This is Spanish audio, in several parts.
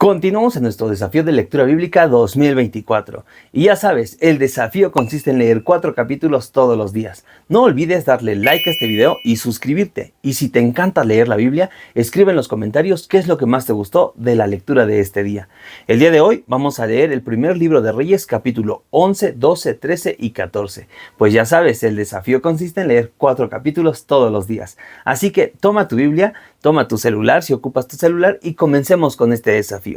Continuamos en nuestro desafío de lectura bíblica 2024. Y ya sabes, el desafío consiste en leer 4 capítulos todos los días. No olvides darle like a este video y suscribirte. Y si te encanta leer la Biblia, escribe en los comentarios qué es lo que más te gustó de la lectura de este día. El día de hoy vamos a leer el primer libro de Reyes, capítulo 11, 12, 13 y 14. Pues ya sabes, el desafío consiste en leer 4 capítulos todos los días. Así que toma tu Biblia, toma tu celular si ocupas tu celular y comencemos con este desafío.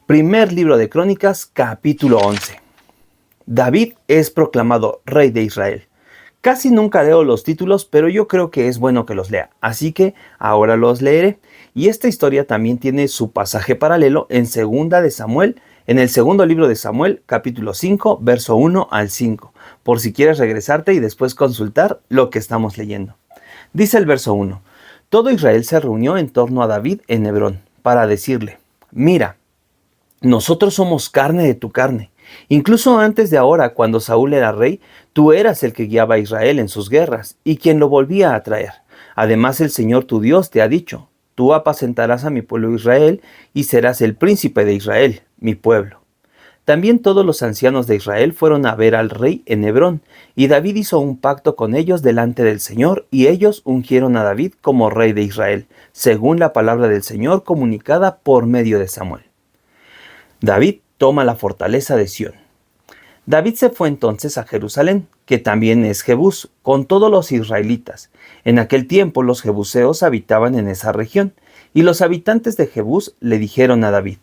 Primer libro de Crónicas, capítulo 11. David es proclamado rey de Israel. Casi nunca leo los títulos, pero yo creo que es bueno que los lea, así que ahora los leeré. Y esta historia también tiene su pasaje paralelo en en el segundo libro de Samuel, capítulo 5, verso 1 al 5, por si quieres regresarte y después consultar lo que estamos leyendo. Dice el verso 1: Todo Israel se reunió en torno a David en Hebrón para decirle: Mira, nosotros somos carne de tu carne. Incluso antes de ahora, cuando Saúl era rey, tú eras el que guiaba a Israel en sus guerras y quien lo volvía a traer. Además, el Señor tu Dios te ha dicho: Tú apacentarás a mi pueblo Israel y serás el príncipe de Israel, mi pueblo. También todos los ancianos de Israel fueron a ver al rey en Hebrón, y David hizo un pacto con ellos delante del Señor, y ellos ungieron a David como rey de Israel, según la palabra del Señor comunicada por medio de Samuel. David toma la fortaleza de Sión. David se fue entonces a Jerusalén, que también es Jebús, con todos los israelitas. En aquel tiempo los jebuseos habitaban en esa región, y los habitantes de Jebús le dijeron a David: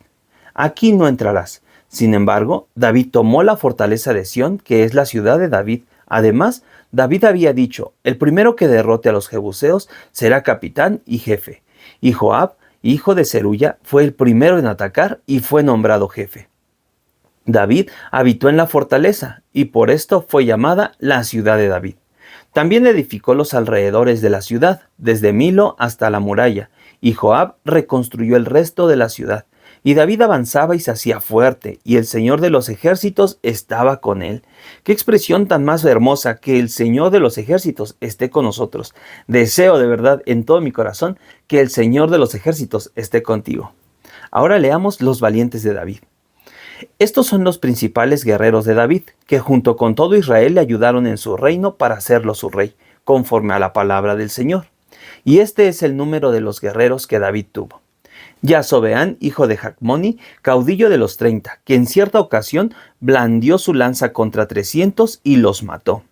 Aquí no entrarás. Sin embargo, David tomó la fortaleza de Sión, que es la ciudad de David. Además, David había dicho: El primero que derrote a los jebuseos será capitán y jefe. Y Joab, hijo de Zeruya, fue el primero en atacar y fue nombrado jefe. David habitó en la fortaleza, y por esto fue llamada la ciudad de David. También edificó los alrededores de la ciudad, desde Milo hasta la muralla, y Joab reconstruyó el resto de la ciudad. Y David avanzaba y se hacía fuerte, y el Señor de los ejércitos estaba con él. ¡Qué expresión tan más hermosa! Que el Señor de los ejércitos esté con nosotros. Deseo de verdad en todo mi corazón que el Señor de los ejércitos esté contigo. Ahora leamos los valientes de David. Estos son los principales guerreros de David, que junto con todo Israel le ayudaron en su reino para hacerlo su rey, conforme a la palabra del Señor. Y este es el número de los guerreros que David tuvo. Yasobeán, hijo de Jacmoni, caudillo de los 30, que en cierta ocasión blandió su lanza contra 300 y los mató.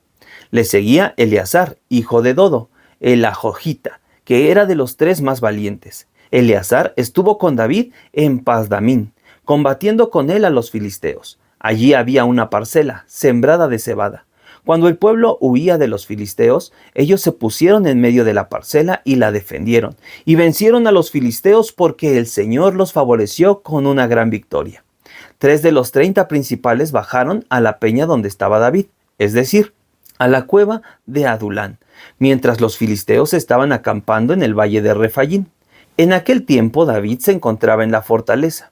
Le seguía Eleazar, hijo de Dodo, el Ajojita, que era de los 3 más valientes. Eleazar estuvo con David en Pasdamín, combatiendo con él a los filisteos. Allí había una parcela sembrada de cebada. Cuando el pueblo huía de los filisteos, ellos se pusieron en medio de la parcela y la defendieron, y vencieron a los filisteos porque el Señor los favoreció con una gran victoria. 3 de los 30 principales bajaron a la peña donde estaba David, es decir, a la cueva de Adulán, mientras los filisteos estaban acampando en el valle de Refayín. En aquel tiempo David se encontraba en la fortaleza.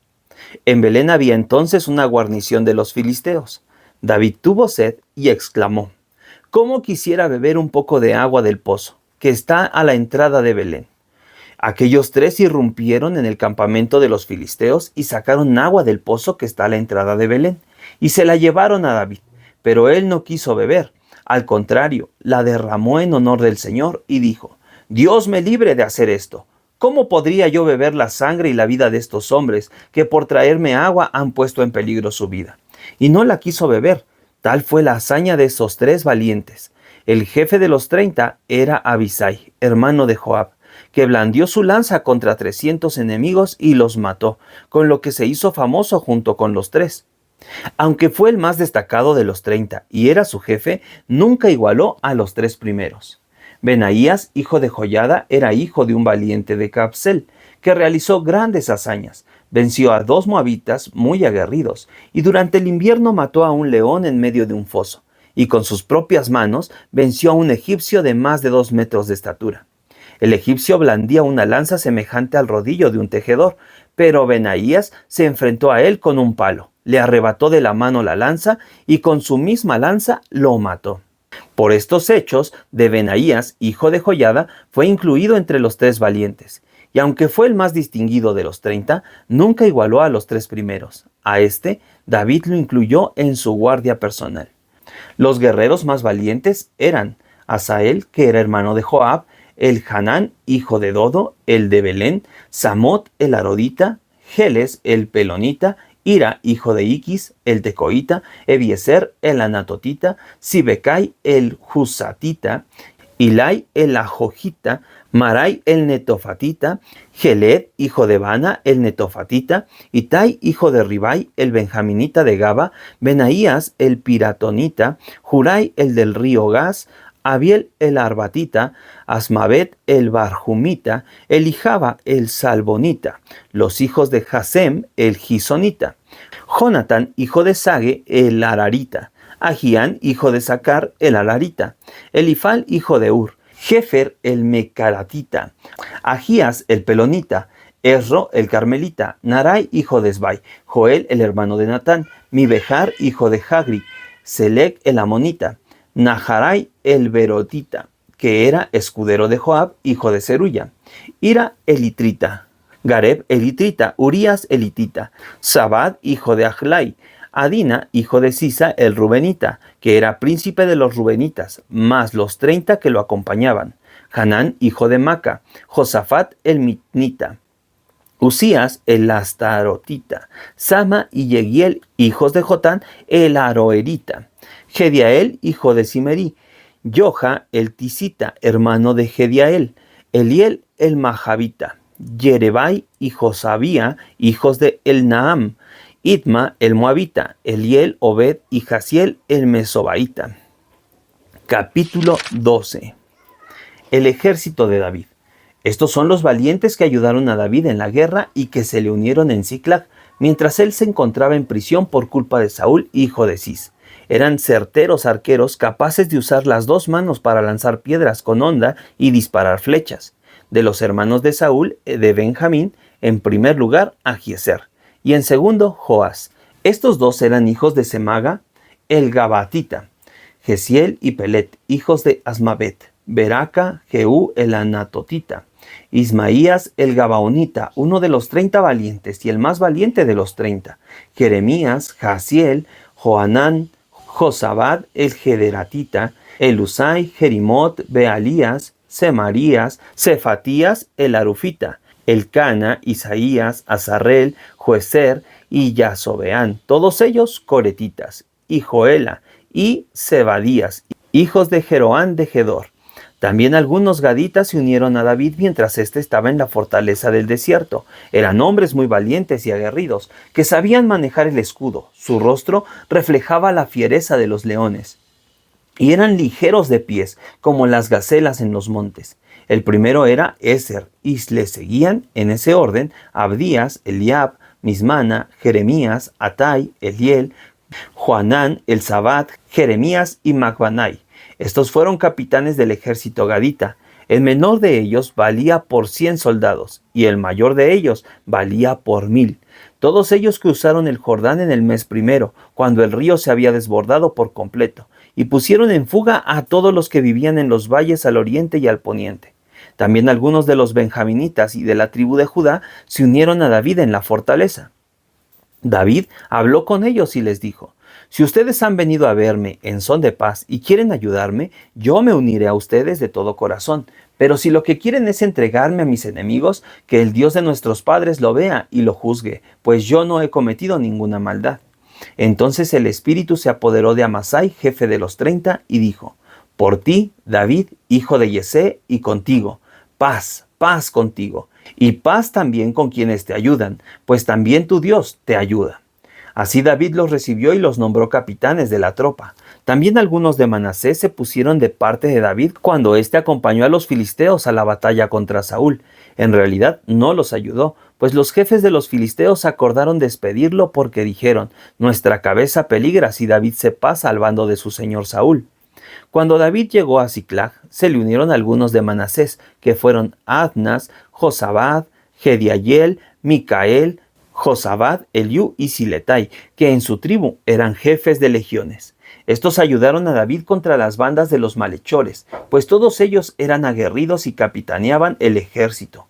En Belén había entonces una guarnición de los filisteos. David tuvo sed y exclamó: «¿Cómo quisiera beber un poco de agua del pozo, que está a la entrada de Belén?» Aquellos 3 irrumpieron en el campamento de los filisteos y sacaron agua del pozo que está a la entrada de Belén, y se la llevaron a David, pero él no quiso beber. Al contrario, la derramó en honor del Señor y dijo: «Dios me libre de hacer esto. ¿Cómo podría yo beber la sangre y la vida de estos hombres que por traerme agua han puesto en peligro su vida?» Y no la quiso beber. Tal fue la hazaña de esos 3 valientes. El jefe de los 30 era Abisai, hermano de Joab, que blandió su lanza contra 300 enemigos y los mató, con lo que se hizo famoso junto con los 3. Aunque fue el más destacado de los 30 y era su jefe, nunca igualó a los 3 primeros. Benaías, hijo de Joiada, era hijo de un valiente de Capsel, que realizó grandes hazañas. Venció a 2 moabitas muy aguerridos, y durante el invierno mató a un león en medio de un foso, y con sus propias manos venció a un egipcio de más de 2 metros de estatura. El egipcio blandía una lanza semejante al rodillo de un tejedor, pero Benaías se enfrentó a él con un palo, le arrebató de la mano la lanza, y con su misma lanza lo mató. Por estos hechos, de Benaías, hijo de Joiada, fue incluido entre los 3 valientes. y aunque fue el más distinguido de los 30, nunca igualó a los 3 primeros. A este, David lo incluyó en su guardia personal. Los guerreros más valientes eran Asael, que era hermano de Joab, el Hanán, hijo de Dodo, el de Belén, Samot, el Arodita, Geles, el Pelonita, Ira, hijo de Iquis, el Tecoita, Ebiezer, el Anatotita, Sibecai, el Husatita, Ilai, el Ajojita, Marai, el Netofatita, Geled, hijo de Bana, el Netofatita, Itai, hijo de Ribai, el Benjaminita de Gaba, Benaías, el Piratonita, Jurai, el del río Gas, Abiel, el Arbatita, Asmavet, el Barjumita, Elijaba, el Salbonita, los hijos de Jasem, el Gisonita, Jonatán, hijo de Sage, el Ararita, Ahián, hijo de Sacar, el Alarita, Elifal, hijo de Ur, Jefer, el Mecaratita, Ahías, el Pelonita, Esro, el Carmelita, Narai, hijo de Esbai, Joel, el hermano de Natán, Mibejar, hijo de Hagri, Selec, el Amonita, Naharai, el Berotita, que era escudero de Joab, hijo de Zeruya, Ira, el Itrita, Gareb, el Itrita, Urías, el Itita, Sabad, hijo de Ahlai, Adina, hijo de Sisa, el Rubenita, que era príncipe de los Rubenitas, más los 30 que lo acompañaban, Hanán, hijo de Maca, Josafat, el Mitnita, Usías, el Astarotita, Sama y Yegiel, hijos de Jotán, el Aroerita, Gediael, hijo de Simerí, Yoja, el Tisita, hermano de Gediael, Eliel, el Mahavita, Yerebai y Josabía, hijos de El Naam, Itma, el Moabita, Eliel, Obed y Jasiel, el Mesobaita. Capítulo 12. El ejército de David. Estos son los valientes que ayudaron a David en la guerra y que se le unieron en Siclag, mientras él se encontraba en prisión por culpa de Saúl, hijo de Cis. Eran certeros arqueros capaces de usar las 2 manos para lanzar piedras con honda y disparar flechas. De los hermanos de Saúl, de Benjamín, en primer lugar Ahiezer, y en segundo Joás. Estos 2 eran hijos de Semaga, el Gabatita, Gesiel y Pelet, hijos de Asmavet, Beraca, Jehú, el Anatotita, Ismaías, el Gabaonita, uno de los 30 valientes y el más valiente de los 30, Jeremías, Jasiel, Joanán, Josabad, el Gederatita, Elusai, Jerimot, Bealías, Semarías, Cefatías, el Arufita, Elcana, Isaías, Azarrel, Joezer y Yasobeán, todos ellos coretitas, y Joela y Zebadías, hijos de Jeroán de Gedor. También algunos gaditas se unieron a David mientras éste estaba en la fortaleza del desierto. Eran hombres muy valientes y aguerridos, que sabían manejar el escudo. Su rostro reflejaba la fiereza de los leones. Y eran ligeros de pies, como las gacelas en los montes. El primero era Ezer, y le seguían, en ese orden, Abdías, Eliab, Mismana, Jeremías, Atai, Eliel, Joanán, Elzabat, Jeremías y Macbanai. Estos fueron capitanes del ejército gadita. El menor de ellos valía por 100 soldados, y el mayor de ellos valía por 1000. Todos ellos cruzaron el Jordán en el mes primero, cuando el río se había desbordado por completo, y pusieron en fuga a todos los que vivían en los valles al oriente y al poniente. También algunos de los benjaminitas y de la tribu de Judá se unieron a David en la fortaleza. David habló con ellos y les dijo: si ustedes han venido a verme en son de paz y quieren ayudarme, yo me uniré a ustedes de todo corazón. Pero si lo que quieren es entregarme a mis enemigos, que el Dios de nuestros padres lo vea y lo juzgue, pues yo no he cometido ninguna maldad. Entonces el espíritu se apoderó de Amasai, jefe de los 30, y dijo: por ti, David, hijo de Yesé, y contigo, paz, paz contigo, y paz también con quienes te ayudan, pues también tu Dios te ayuda. Así David los recibió y los nombró capitanes de la tropa. También algunos de Manasés se pusieron de parte de David cuando éste acompañó a los filisteos a la batalla contra Saúl. En realidad no los ayudó, pues los jefes de los filisteos acordaron despedirlo porque dijeron: nuestra cabeza peligra si David se pasa al bando de su señor Saúl. Cuando David llegó a Siclag, se le unieron algunos de Manasés, que fueron Adnas, Josabad, Gediayel, Micael, Josabad, Eliú y Siletai, que en su tribu eran jefes de legiones. Estos ayudaron a David contra las bandas de los malhechores, pues todos ellos eran aguerridos y capitaneaban el ejército.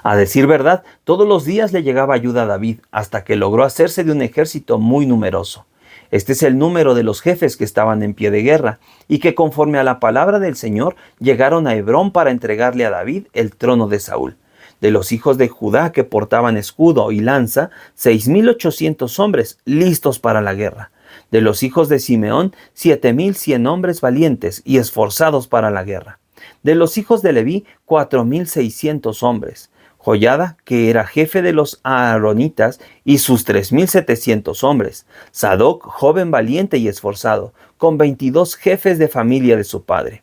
A decir verdad, todos los días le llegaba ayuda a David, hasta que logró hacerse de un ejército muy numeroso. Este es el número de los jefes que estaban en pie de guerra, y que conforme a la palabra del Señor llegaron a Hebrón para entregarle a David el trono de Saúl. De los hijos de Judá que portaban escudo y lanza, 6,800 hombres listos para la guerra. De los hijos de Simeón, 7,100 hombres valientes y esforzados para la guerra. De los hijos de Leví, 4,600 hombres. Joiada, que era jefe de los aaronitas, y sus 3,700 hombres. Sadoc, joven valiente y esforzado, con 22 jefes de familia de su padre.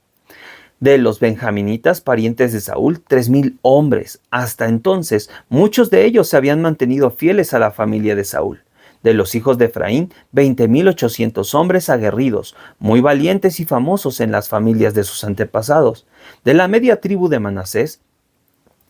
De los benjaminitas, parientes de Saúl, 3,000 hombres. Hasta entonces, muchos de ellos se habían mantenido fieles a la familia de Saúl. De los hijos de Efraín, 20,800 hombres aguerridos, muy valientes y famosos en las familias de sus antepasados. De la media tribu de Manasés,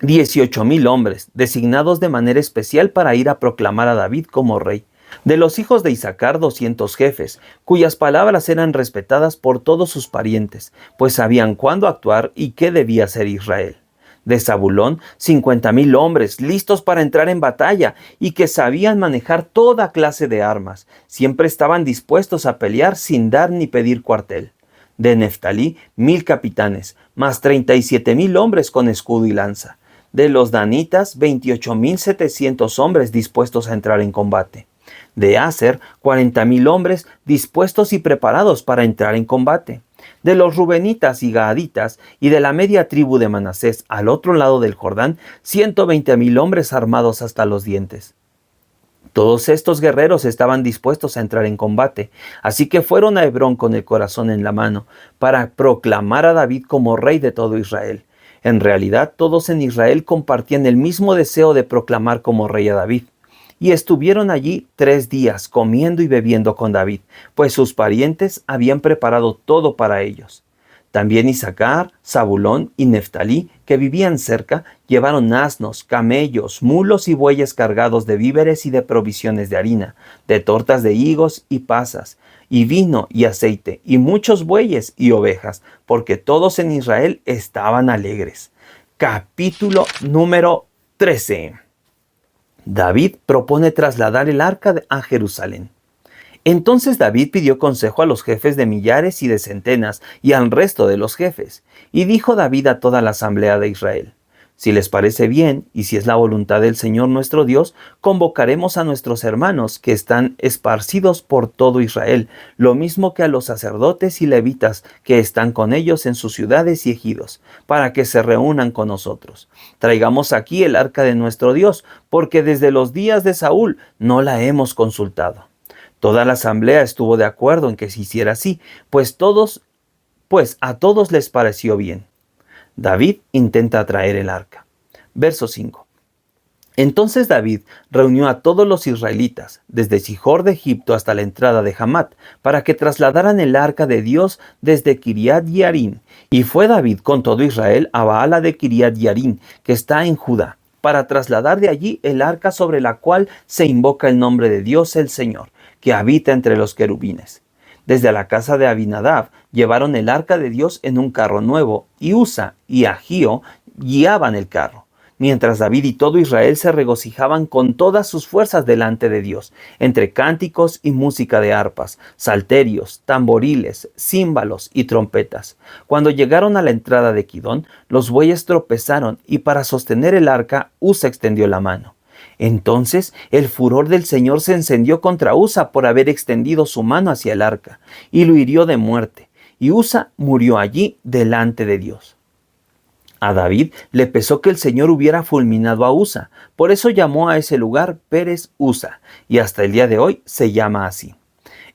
18,000 hombres, designados de manera especial para ir a proclamar a David como rey. De los hijos de Isaacar, 200 jefes, cuyas palabras eran respetadas por todos sus parientes, pues sabían cuándo actuar y qué debía hacer Israel. De Zabulón, 50,000 hombres, listos para entrar en batalla y que sabían manejar toda clase de armas. Siempre estaban dispuestos a pelear sin dar ni pedir cuartel. De Neftalí, 1,000 capitanes, más 37,000 hombres con escudo y lanza. De los danitas, 28,700 hombres dispuestos a entrar en combate. De Aser, 40,000 hombres dispuestos y preparados para entrar en combate. De los rubenitas y gaaditas y de la media tribu de Manasés al otro lado del Jordán, 120,000 hombres armados hasta los dientes. Todos estos guerreros estaban dispuestos a entrar en combate, así que fueron a Hebrón con el corazón en la mano, para proclamar a David como rey de todo Israel. En realidad, todos en Israel compartían el mismo deseo de proclamar como rey a David. Y estuvieron allí 3 días comiendo y bebiendo con David, pues sus parientes habían preparado todo para ellos. También Isaacar, Zabulón y Neftalí, que vivían cerca, llevaron asnos, camellos, mulos y bueyes cargados de víveres y de provisiones de harina, de tortas de higos y pasas, y vino y aceite, y muchos bueyes y ovejas, porque todos en Israel estaban alegres. Capítulo número 13. David propone trasladar el arca a Jerusalén. Entonces David pidió consejo a los jefes de millares y de centenas y al resto de los jefes. Y dijo David a toda la asamblea de Israel: si les parece bien, y si es la voluntad del Señor nuestro Dios, convocaremos a nuestros hermanos que están esparcidos por todo Israel, lo mismo que a los sacerdotes y levitas que están con ellos en sus ciudades y ejidos, para que se reúnan con nosotros. Traigamos aquí el arca de nuestro Dios, porque desde los días de Saúl no la hemos consultado. Toda la asamblea estuvo de acuerdo en que se hiciera así, pues a todos les pareció bien. David intenta traer el arca. Verso 5. Entonces David reunió a todos los israelitas, desde Sihor de Egipto hasta la entrada de Hamat, para que trasladaran el arca de Dios desde Kiriat Yearim. Y fue David con todo Israel a Baala de Kiriat Yearim, que está en Judá, para trasladar de allí el arca sobre la cual se invoca el nombre de Dios el Señor, que habita entre los querubines. Desde la casa de Abinadab llevaron el arca de Dios en un carro nuevo, y Usa y Ahío guiaban el carro, mientras David y todo Israel se regocijaban con todas sus fuerzas delante de Dios, entre cánticos y música de arpas, salterios, tamboriles, címbalos y trompetas. Cuando llegaron a la entrada de Kidón, los bueyes tropezaron, y para sostener el arca, Usa extendió la mano. Entonces el furor del Señor se encendió contra Usa por haber extendido su mano hacia el arca, y lo hirió de muerte, y Usa murió allí delante de Dios. A David le pesó que el Señor hubiera fulminado a Usa, por eso llamó a ese lugar Pérez Usa, y hasta el día de hoy se llama así.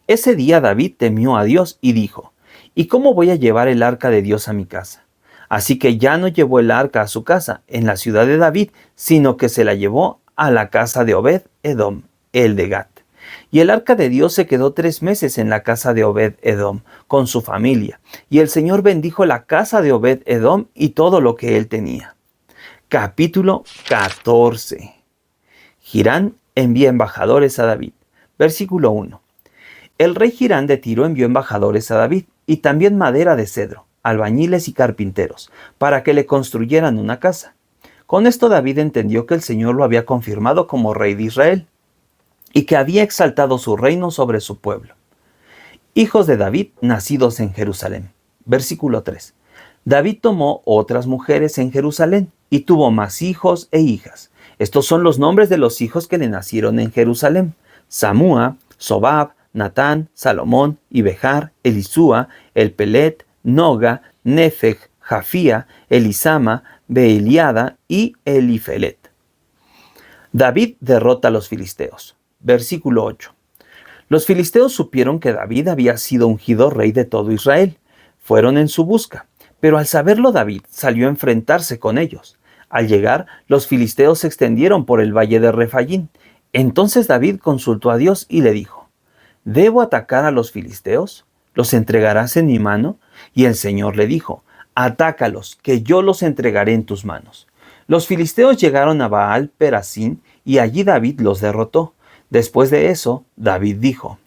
Ese día David temió a Dios y dijo: ¿y cómo voy a llevar el arca de Dios a mi casa? Así que ya no llevó el arca a su casa, en la ciudad de David, sino que se la llevó a la casa de Obed-Edom, el de Gat. Y el arca de Dios se quedó 3 meses en la casa de Obed-Edom, con su familia. Y el Señor bendijo la casa de Obed-Edom y todo lo que él tenía. Capítulo 14. Hirán envía embajadores a David. Versículo 1. El rey Hirán de Tiro envió embajadores a David, y también madera de cedro, albañiles y carpinteros, para que le construyeran una casa. Con esto David entendió que el Señor lo había confirmado como rey de Israel y que había exaltado su reino sobre su pueblo. Hijos de David nacidos en Jerusalén. Versículo 3. David tomó otras mujeres en Jerusalén y tuvo más hijos e hijas. Estos son los nombres de los hijos que le nacieron en Jerusalén: Samúa, Sobab, Natán, Salomón, Ibehar, Elisúa, Elpelet, Noga, Nefeg, Jafía, Elisama, Beeliada y Elifelet. David derrota a los filisteos. Versículo 8. Los filisteos supieron que David había sido ungido rey de todo Israel. Fueron en su busca, pero al saberlo David salió a enfrentarse con ellos. Al llegar, los filisteos se extendieron por el valle de Refayín. Entonces David consultó a Dios y le dijo: ¿Debo atacar a los filisteos? ¿Los entregarás en mi mano? Y el Señor le dijo: Atácalos, que yo los entregaré en tus manos. Los filisteos llegaron a Baal Perasín y allí David los derrotó. Después de eso, David dijo: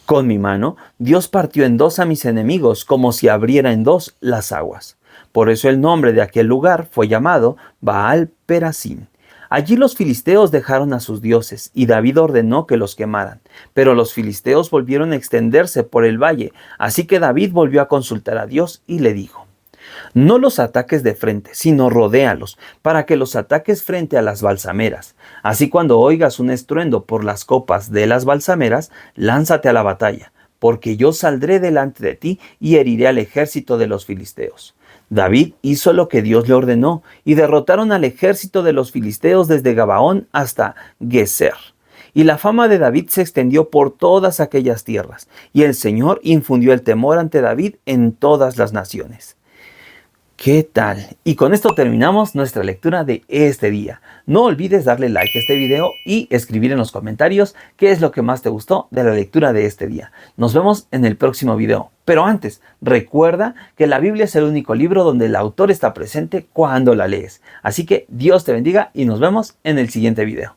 Con mi mano, Dios partió en dos a mis enemigos, como si abriera en dos las aguas. Por eso el nombre de aquel lugar fue llamado Baal Perasín. Allí los filisteos dejaron a sus dioses, y David ordenó que los quemaran. Pero los filisteos volvieron a extenderse por el valle, así que David volvió a consultar a Dios y le dijo: No los ataques de frente, sino rodéalos, para que los ataques frente a las balsameras. Así cuando oigas un estruendo por las copas de las balsameras, lánzate a la batalla, porque yo saldré delante de ti y heriré al ejército de los filisteos. David hizo lo que Dios le ordenó, y derrotaron al ejército de los filisteos desde Gabaón hasta Geser. Y la fama de David se extendió por todas aquellas tierras, y el Señor infundió el temor ante David en todas las naciones. ¿Qué tal? Y con esto terminamos nuestra lectura de este día. No olvides darle like a este video y escribir en los comentarios qué es lo que más te gustó de la lectura de este día. Nos vemos en el próximo video. Pero antes, recuerda que la Biblia es el único libro donde el autor está presente cuando la lees. Así que Dios te bendiga y nos vemos en el siguiente video.